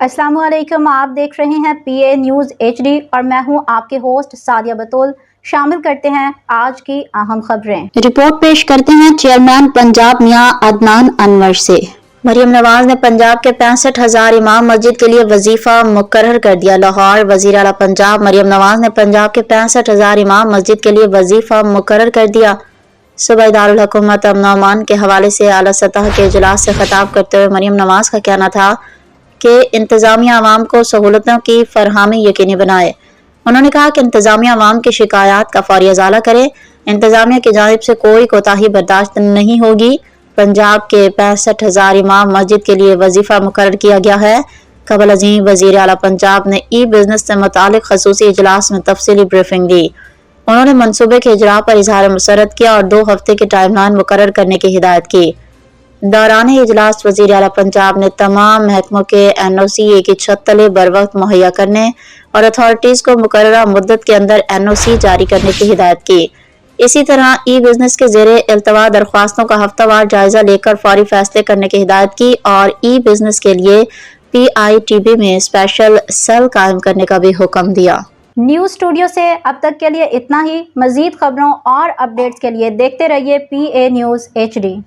अस्सलाम वालेकुम। आप देख रहे हैं PA न्यूज़ HD और मैं हूं आपके होस्ट सादिया बतूल। शामिल करते हैं आज की अहम खबरें। रिपोर्ट पेश करते हैं चेयरमैन पंजाब मियां अदनान अनवर से। मरियम नवाज ने पंजाब के 65,000 इमाम मस्जिद के लिए वजीफा मुकर्रर कर दिया। लाहौर। वजीर आला पंजाब मरियम नवाज ने पंजाब के 65,000 इमाम मस्जिद के लिए वजीफा मुकर्रर कर दिया। सूबाई दारुल हुकूमत अमन व अमान के हवाले से आला सतह के इजलास से खिताब करते हुए मरियम नवाज का कहना था कि इंतजामिया अवाम को सहूलतों की फरहमी यकीनी बनाए। उन्होंने कहा कि इंतजामिया अवाम की शिकायत का फौरी अजाला करे। इंतजामिया की जानिब से कोई कोताही बर्दाश्त नहीं होगी। पंजाब के 65,000 इमाम मस्जिद के लिए वजीफा मुकर्रर किया गया है। कबल अजीम वजीर आला पंजाब ने ई बिजनेस से मुतालिक खसूसी इजलास में तफसीली ब्रीफिंग दी। उन्होंने मनसूबे के इजरा पर इजहार मुसरत किया और 2 हफ्ते की टाइमलाइन मुकर्रर करने की हिदायत की। दौरान इजलास वजीर आला पंजाब ने तमाम महकमों के NOC एक ही छत तले बर वक्त मुहैया करने और अथॉरिटीज को मुकर्ररा मुद्दत के अंदर NOC जारी करने की हिदायत की। इसी तरह ई बिजनेस के ज़ेरे इल्तवा दरख्वास्तों का हफ्तावार जायजा लेकर फौरी फैसले करने की हिदायत की और ई बिजनेस के लिए PITB में स्पेशल सेल कायम करने का भी हुक्म दिया। न्यूज़ स्टूडियो से अब तक के लिए इतना ही। मजीद खबरों और अपडेट्स के लिए देखते रहिए PA न्यूज़ HD।